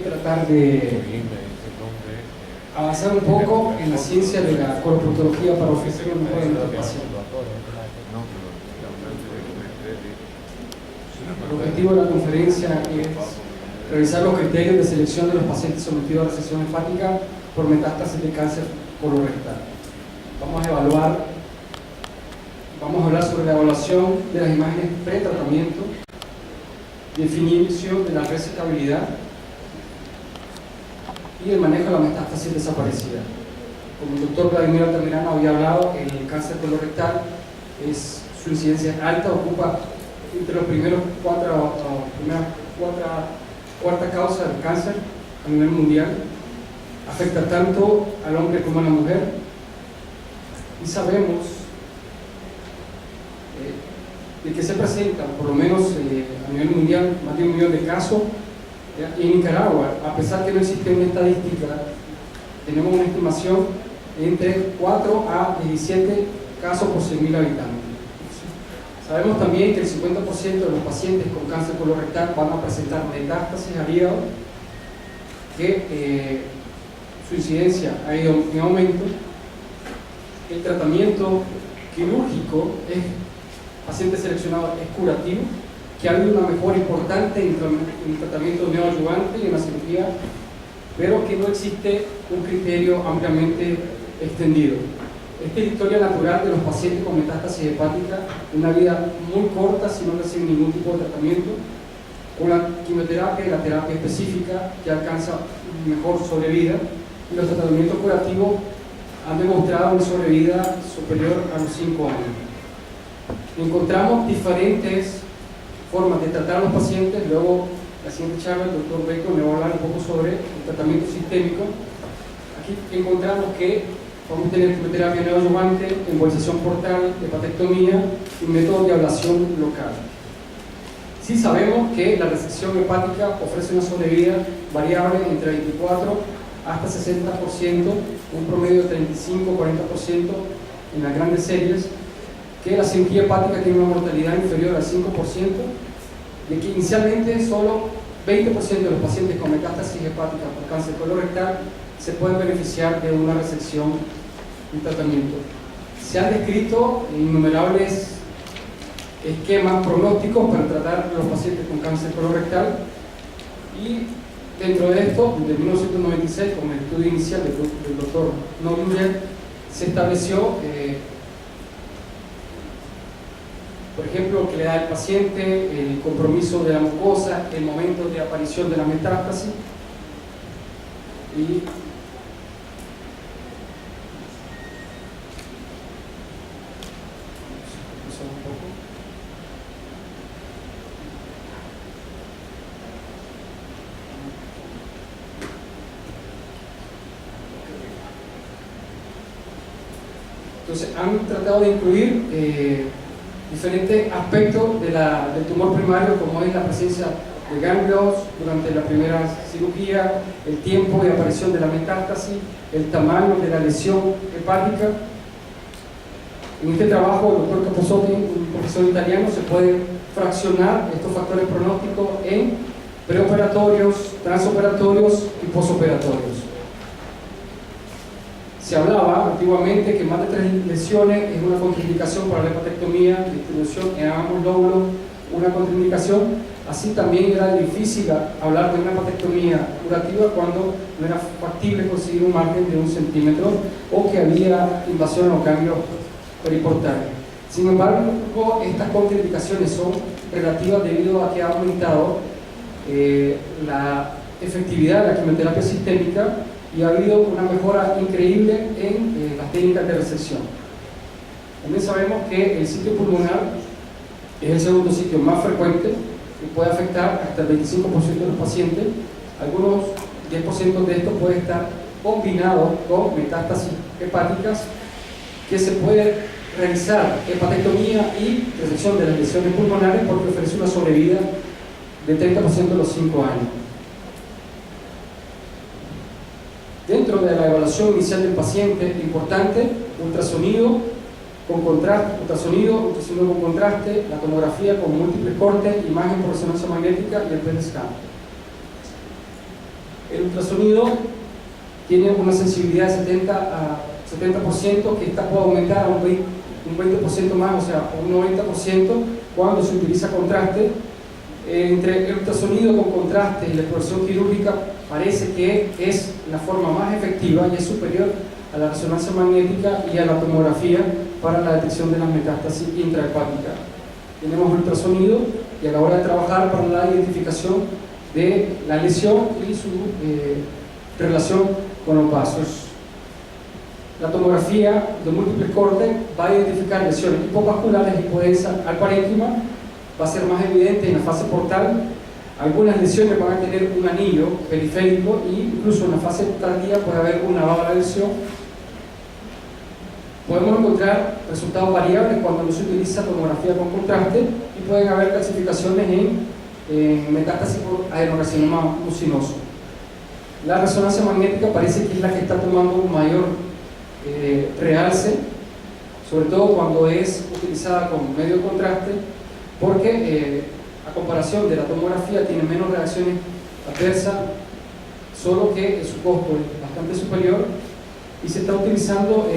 tratar de avanzar un poco en la ciencia de la coloproctología para ofrecer un mejor al paciente. El objetivo de la conferencia es revisar los criterios de selección de los pacientes sometidos a resección hepática por metástasis de cáncer colorectal. Vamos a hablar sobre la evaluación de las imágenes pre-tratamiento, definición de la resecabilidad y el manejo de la metástasis desaparecida. Como el doctor Vladimir Altamirano había hablado, el cáncer colorectal su incidencia alta, ocupa entre los primeros cuarta causa del cáncer a nivel mundial, afecta tanto al hombre como a la mujer, y sabemos de que se presentan, por lo menos a nivel mundial, más de 1 millón de casos. Y en Nicaragua, a pesar que no existe una estadística, tenemos una estimación entre 4 a 17 casos por 100.000 habitantes. Sabemos también que el 50% de los pacientes con cáncer colorectal van a presentar metástasis al hígado, que su incidencia ha ido en aumento. El tratamiento quirúrgico paciente seleccionado es curativo, que ha habido una mejora importante en el tratamiento neoadyuvante y en la cirugía, pero que no existe un criterio ampliamente extendido. Esta es la historia natural de los pacientes con metástasis hepática, una vida muy corta si no reciben ningún tipo de tratamiento, con la quimioterapia y la terapia específica que alcanza mejor sobrevida, y los tratamientos curativos han demostrado una sobrevida superior a los 5 años. Encontramos diferentes formas de tratar a los pacientes. Luego, la siguiente charla, el doctor Beco me va a hablar un poco sobre el tratamiento sistémico. Aquí encontramos que vamos a tener quimioterapia neoadyuvante, embolización portal, hepatectomía y métodos de ablación local. Sí sabemos que la resección hepática ofrece una sobrevida variable entre 24 hasta 60%, un promedio de 35-40% en las grandes series, que la cirugía hepática tiene una mortalidad inferior al 5%, de que inicialmente solo 20% de los pacientes con metástasis hepática por cáncer colorectal se pueden beneficiar de una resección y tratamiento. Se han descrito innumerables esquemas pronósticos para tratar a los pacientes con cáncer colorectal, y dentro de esto, desde 1996, con el estudio inicial del doctor Novinger, se estableció por ejemplo, que le da al paciente, el compromiso de la mucosa, el momento de aparición de la metástasis, y entonces han tratado de incluir diferentes aspectos del tumor primario, como es la presencia de ganglios durante la primera cirugía, el tiempo de aparición de la metástasis, el tamaño de la lesión hepática. En este trabajo, el doctor Capozzotti, un profesor italiano, se puede fraccionar estos factores pronósticos en preoperatorios, transoperatorios y posoperatorios. Se hablaba antiguamente que más de 3 lesiones es una contraindicación para la hepatectomía, distribución en ambos lóbulos, una contraindicación. Así también era difícil hablar de una hepatectomía curativa cuando no era factible conseguir un margen de 1 centímetro o que había invasión a los ganglios periportales. Sin embargo, estas contraindicaciones son relativas debido a que ha aumentado la efectividad de la quimioterapia sistémica y ha habido una mejora increíble en las técnicas de resección. También sabemos que el sitio pulmonar es el segundo sitio más frecuente y puede afectar hasta el 25% de los pacientes. Algunos 10% de esto puede estar combinado con metástasis hepáticas, que se puede realizar hepatectomía y resección de las lesiones pulmonares porque ofrece una sobrevida del 30% de los 5 años. Dentro de la evaluación inicial del paciente, importante, ultrasonido con contraste, ultrasonido con contraste, la tomografía con múltiples cortes, imagen por resonancia magnética y el PET scan. El ultrasonido tiene una sensibilidad de 70%, que esta puede aumentar a un 20% más, o sea, un 90% cuando se utiliza contraste. Entre el ultrasonido con contraste y la exploración quirúrgica parece que es la forma más efectiva y es superior a la resonancia magnética y a la tomografía para la detección de las metástasis intrahepáticas. Tenemos ultrasonido y a la hora de trabajar para la identificación de la lesión y su relación con los vasos. La tomografía de múltiples cortes va a identificar lesiones hipovasculares, hipodensa al parénquima, va a ser más evidente en la fase portal. Algunas lesiones van a tener un anillo periférico e incluso en la fase tardía puede haber una vaga lesión. Podemos encontrar resultados variables cuando no se utiliza tomografía con contraste y pueden haber calcificaciones en metástasis por adenocarcinoma mucinoso. La resonancia magnética parece que es la que está tomando un mayor realce, sobre todo cuando es utilizada con medio contraste, porque a comparación de la tomografía tiene menos reacciones adversas, solo que su costo es bastante superior y se está utilizando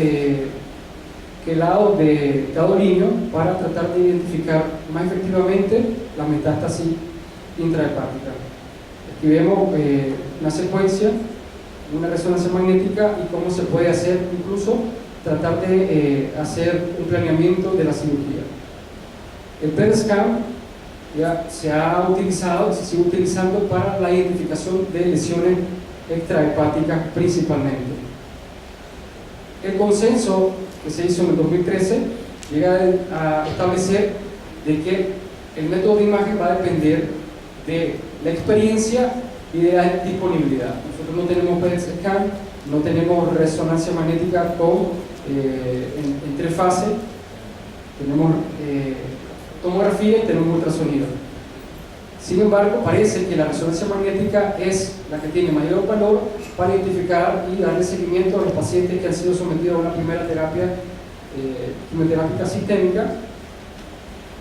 quelado de gadolínio para tratar de identificar más efectivamente la metástasis intrahepática. Aquí vemos una secuencia, una resonancia magnética y cómo se puede hacer, incluso tratar de hacer un planeamiento de la cirugía. El PET scan ya se ha utilizado y se sigue utilizando para la identificación de lesiones extrahepáticas principalmente. El consenso que se hizo en el 2013 llega a establecer de que el método de imagen va a depender de la experiencia y de la disponibilidad. Nosotros no tenemos PET scan, no tenemos resonancia magnética en 3 fases, tenemos tomografía y tenemos ultrasonido. Sin embargo, parece que la resonancia magnética es la que tiene mayor valor para identificar y darle seguimiento a los pacientes que han sido sometidos a una primera terapia quimioterápica sistémica,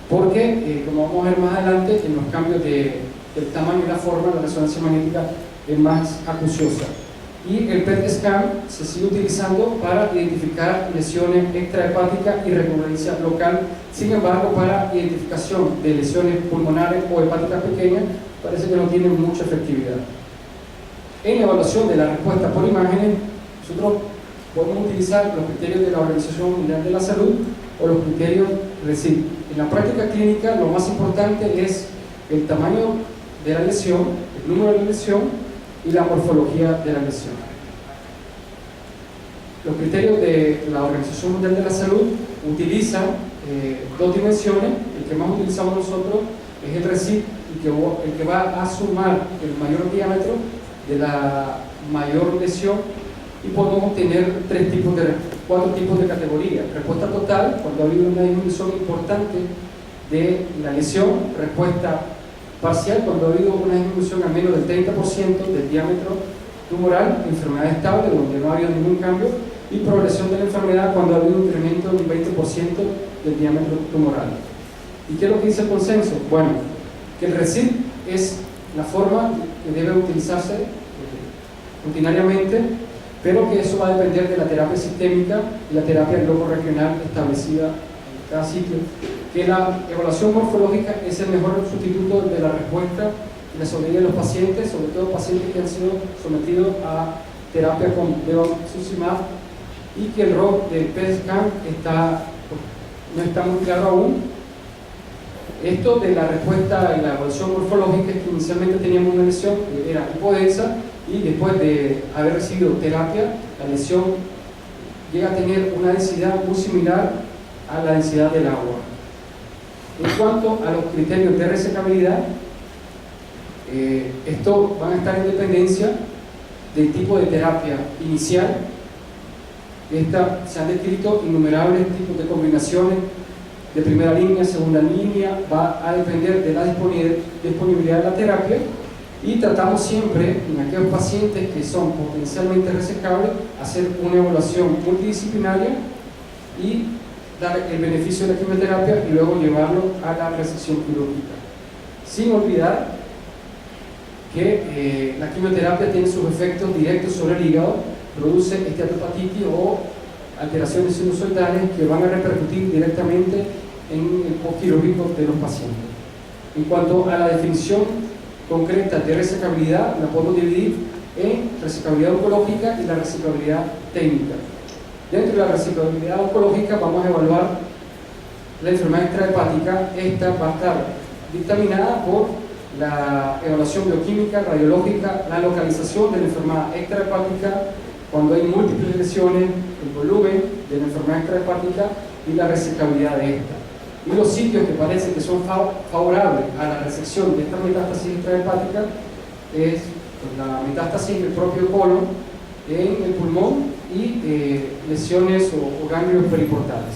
porque, como vamos a ver más adelante, en los cambios del tamaño y la forma, la resonancia magnética es más acuciosa. Y el PET scan se sigue utilizando para identificar lesiones extrahepáticas y recurrencia local. Sin embargo, para identificación de lesiones pulmonares o hepáticas pequeñas parece que no tiene mucha efectividad. En la evaluación de la respuesta por imágenes, nosotros podemos utilizar los criterios de la Organización Mundial de la Salud o los criterios RECIST. En la práctica clínica, lo más importante es el tamaño de la lesión, el número de la lesión y la morfología de la lesión. Los criterios de la Organización Mundial de la Salud utilizan 2 dimensiones. El que más utilizamos nosotros es el RECIST, el que va a sumar el mayor diámetro de la mayor lesión, y podemos obtener 4 tipos de categorías. Respuesta total, cuando ha habido una disminución importante de la lesión. Respuesta parcial, cuando ha habido una disminución a menos del 30% del diámetro tumoral. Enfermedad estable, donde no ha habido ningún cambio. Y progresión de la enfermedad, cuando ha habido un incremento del 20% del diámetro tumoral. ¿Y qué es lo que dice el consenso? Bueno, que el RECIST es la forma que debe utilizarse rutinariamente, pero que eso va a depender de la terapia sistémica y la terapia en globo regional establecida en cada sitio. Que la evaluación morfológica es el mejor sustituto de la respuesta y la sobrevida de los pacientes, sobre todo pacientes que han sido sometidos a terapia con bevacizumab, y que el ROC del PET scan no está muy claro aún. Esto de la respuesta y la evaluación morfológica es que inicialmente teníamos una lesión que era hipodensa, y después de haber recibido terapia, la lesión llega a tener una densidad muy similar a la densidad del agua. En cuanto a los criterios de resecabilidad, estos van a estar en dependencia del tipo de terapia inicial. Se han descrito innumerables tipos de combinaciones de primera línea, segunda línea. Va a depender de la disponibilidad de la terapia, y tratamos siempre en aquellos pacientes que son potencialmente resecables hacer una evaluación multidisciplinaria y dar el beneficio de la quimioterapia y luego llevarlo a la resección quirúrgica, sin olvidar que la quimioterapia tiene sus efectos directos sobre el hígado, produce esteatopatitis o alteraciones sinusoidales que van a repercutir directamente en el postquirúrgico de los pacientes. En cuanto a la definición concreta de resecabilidad, la podemos dividir en resecabilidad oncológica y la resecabilidad técnica. Dentro de la resecabilidad oncológica vamos a evaluar la enfermedad extrahepática. Esta va a estar dictaminada por la evaluación bioquímica, radiológica, la localización de la enfermedad extrahepática, cuando hay múltiples lesiones, el volumen de la enfermedad extrahepática y la resecabilidad de esta. Y los sitios que parecen que son favorables a la resección de esta metástasis extrahepática es la metástasis del propio colon, en el pulmón y lesiones o ganglios periportales.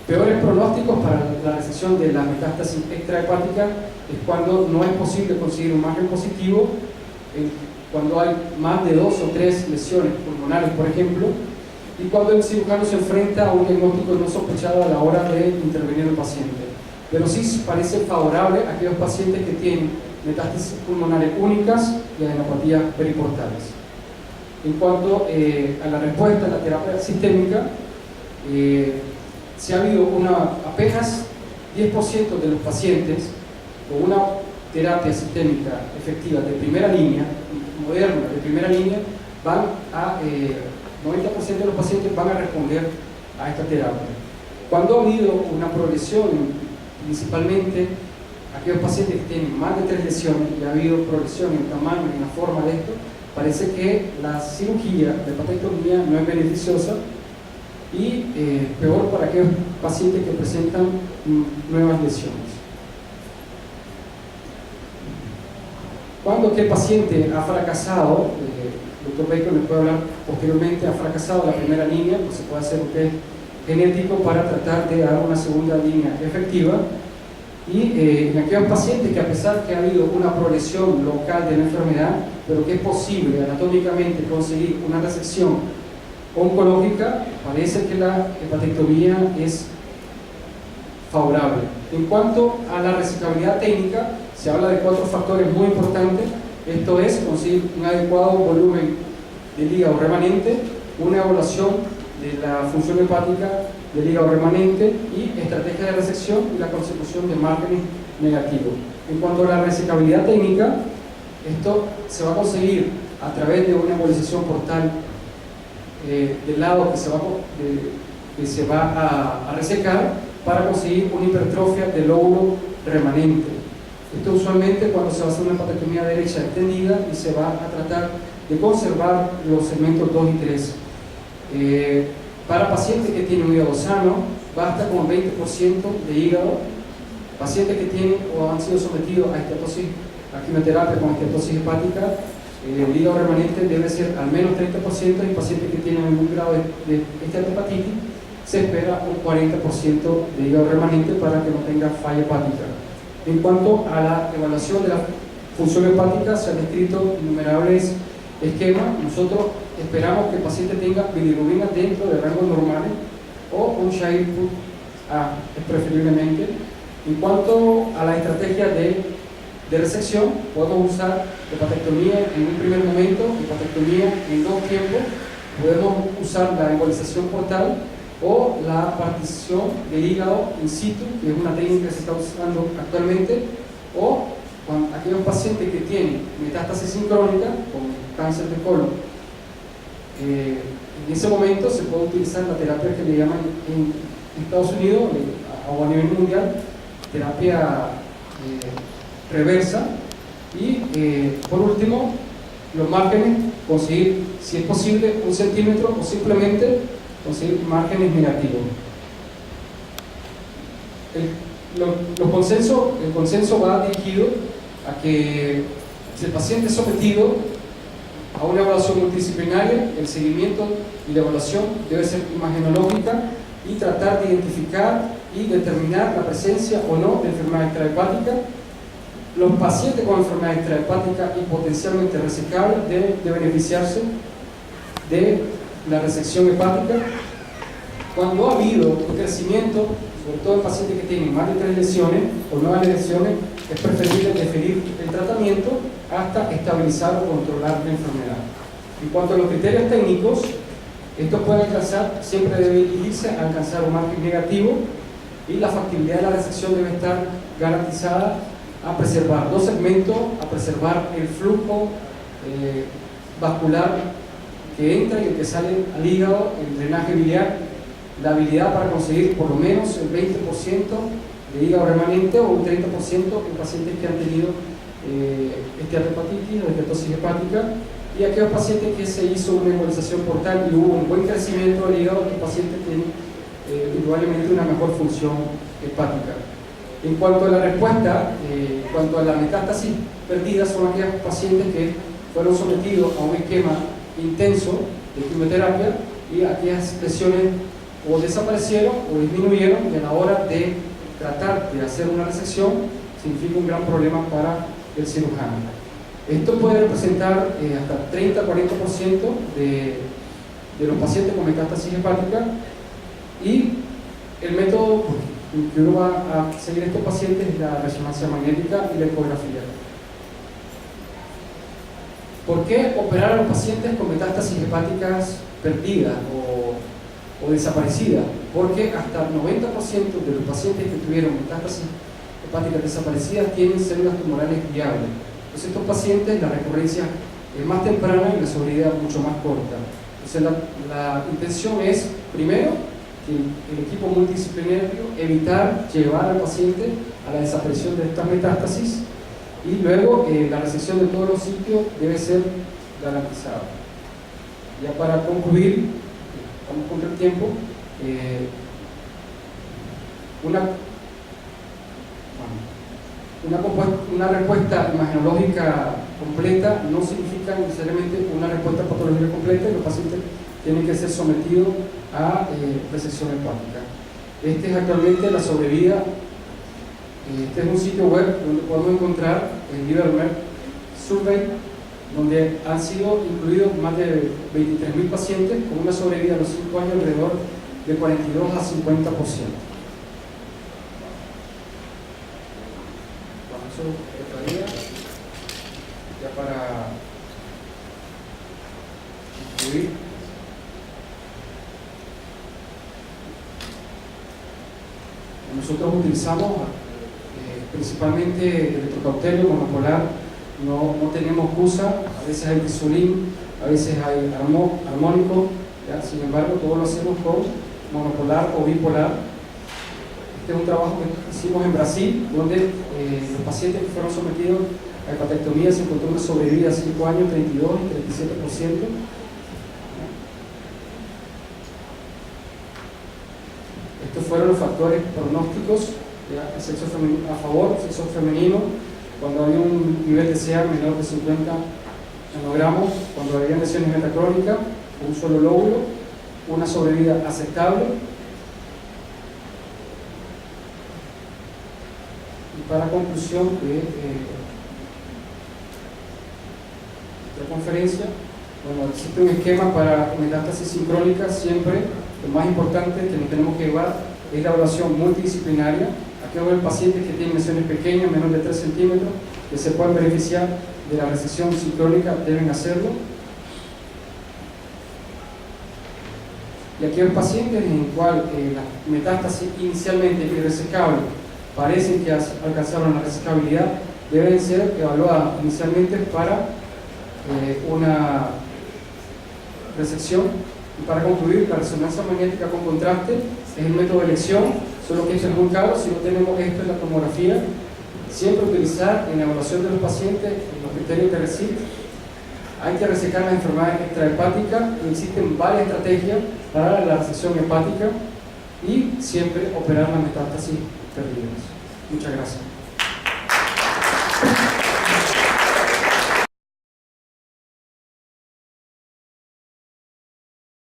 Peores pronósticos para la resección de la metástasis extrahepática es cuando no es posible conseguir un margen positivo, cuando hay más de 2 o 3 lesiones pulmonares, por ejemplo, y cuando el cirujano se enfrenta a un diagnóstico no sospechado a la hora de intervenir el paciente. Pero sí parece favorable a aquellos pacientes que tienen metástasis pulmonares únicas y adenopatías periportales. En cuanto a la respuesta a la terapia sistémica, si ha habido apenas 10% de los pacientes con una terapia sistémica efectiva de primera línea, moderna, de primera línea, 90% de los pacientes van a responder a esta terapia. Cuando ha habido una progresión, principalmente aquellos pacientes que tienen más de 3 lesiones y ha habido progresión en el tamaño y en la forma de esto, parece que la cirugía de hepatectomía no es beneficiosa y peor para aquellos pacientes que presentan nuevas lesiones. Cuando aquel paciente ha fracasado, el Dr. Bacon les puede hablar posteriormente, ha fracasado la primera línea, pues se puede hacer un test genético para tratar de dar una segunda línea efectiva. Y en aquellos pacientes que, a pesar que ha habido una progresión local de la enfermedad, pero que es posible anatómicamente conseguir una resección oncológica, parece que la hepatectomía es favorable. En cuanto a la resecabilidad técnica, se habla de 4 factores muy importantes. Esto es conseguir un adecuado volumen del hígado remanente, una evaluación de la función hepática del hígado remanente y estrategia de resección y la consecución de márgenes negativos. En cuanto a la resecabilidad técnica, esto se va a conseguir a través de una embolización portal del lado que se va a resecar para conseguir una hipertrofia del lóbulo remanente. Esto usualmente cuando se va a hacer una hepatectomía derecha extendida y se va a tratar de conservar los segmentos 2 y 3. Para pacientes que tienen un hígado sano, basta con 20% de hígado. Pacientes que tienen o han sido sometidos a quimioterapia con esteatosis hepática, el hígado remanente debe ser al menos 30%, y pacientes que tienen algún grado de esteatopatitis se espera un 40% de hígado remanente para que no tenga falla hepática. En cuanto a la evaluación de la función hepática, se han descrito innumerables esquemas. Nosotros esperamos que el paciente tenga bilirrubina dentro de rangos normales o un Shire Put A, preferiblemente. En cuanto a la estrategia de resección, podemos usar hepatectomía en un primer momento, hepatectomía en 2 tiempos, podemos usar la embolización portal o la partición del hígado in situ, que es una técnica que se está usando actualmente, o con aquellos pacientes que tienen metástasis sincrónica con cáncer de colon. En ese momento se puede utilizar la terapia que le llaman en Estados Unidos o a nivel mundial terapia reversa, y por último los márgenes, conseguir si es posible 1 centímetro o simplemente conseguir márgenes negativos. El consenso va dirigido a que si el paciente es sometido a una evaluación multidisciplinaria, el seguimiento y la evaluación debe ser imagenológica y tratar de identificar y determinar la presencia o no de enfermedad extrahepática. Los pacientes con enfermedad extrahepática y potencialmente resecables deben de beneficiarse de la resección hepática. Cuando ha habido un crecimiento, sobre todo en pacientes que tienen más de 3 lesiones o 9 lesiones, es preferible deferir el tratamiento hasta estabilizar o controlar la enfermedad. En cuanto a los criterios técnicos, estos pueden alcanzar, siempre debe dirigirse a alcanzar un margen negativo, y la factibilidad de la resección debe estar garantizada a preservar dos segmentos, a preservar el flujo vascular que entra y el que sale al hígado, el drenaje biliar, la habilidad para conseguir por lo menos el 20% de hígado remanente o un 30% en pacientes que han tenido esteatohepatitis o esteatosis hepática, y aquellos pacientes que se hizo una embolización portal y hubo un buen crecimiento del hígado, los pacientes tienen indudablemente una mejor función hepática. En cuanto a la respuesta, en cuanto a la metástasis perdida, son aquellos pacientes que fueron sometidos a un esquema intenso de quimioterapia y aquellas lesiones o desaparecieron o disminuyeron, y a la hora de tratar de hacer una resección significa un gran problema para el cirujano. Esto puede representar hasta 30-40% de los pacientes con metástasis hepática, y el método que uno va a seguir a estos pacientes es la resonancia magnética y la ecografía. ¿Por qué operar a los pacientes con metástasis hepáticas perdidas o desaparecidas? Porque hasta el 90% de los pacientes que tuvieron metástasis hepáticas desaparecidas tienen células tumorales viables. Entonces, estos pacientes, la recurrencia es más temprana y la sobrevida mucho más corta. Entonces, la intención es, primero, que el equipo multidisciplinario evitar llevar al paciente a la desaparición de estas metástasis, y luego la resección de todos los sitios debe ser garantizada. Ya para concluir, estamos contra el tiempo, una respuesta imagenológica completa no significa necesariamente una respuesta patológica completa, y los pacientes tienen que ser sometidos a resección hepática. Este es actualmente la sobrevida. Este es un sitio web donde podemos encontrar el Livermer Survey, donde han sido incluidos más de 23.000 pacientes con una sobrevida a los 5 años alrededor de 42 a 50%. Bueno, eso estaría ya para concluir. Nosotros utilizamos principalmente electrocauterio monopolar, no tenemos CUSA, a veces hay tisulín, a veces hay armónico, ¿ya? Sin embargo todo lo hacemos con monopolar o bipolar. Este es un trabajo que hicimos en Brasil, donde los pacientes que fueron sometidos a hepatectomía se encontró una sobrevida a 5 años, 32 y 37%. Estos fueron los factores pronósticos, ¿ya? El sexo femenino, a favor, sexo femenino, cuando había un nivel de CA menor de 50 nanogramos, cuando había lesiones metacrónicas, un solo lóbulo, una sobrevida aceptable. Y para conclusión de esta conferencia, bueno, existe un esquema para metástasis sincrónica. Siempre lo más importante que nos tenemos que llevar es la evaluación multidisciplinaria. Aquí vamos a ver pacientes que tienen lesiones pequeñas, menos de 3 centímetros, que se pueden beneficiar de la resección sincrónica, deben hacerlo. Y aquí hay pacientes en el cual la metástasis inicialmente irresecable parecen que alcanzaron la resecabilidad, deben ser evaluadas inicialmente para una resección. Y para concluir, la resonancia magnética con contraste es el método de elección, solo que esto es muy caro. Si no tenemos esto en la tomografía, siempre utilizar en la evaluación de los pacientes los criterios de RECIST. Hay que resecar las enfermedades extrahepáticas, y existen varias estrategias para la resección hepática, y siempre operar la metástasis perdidas. Muchas gracias.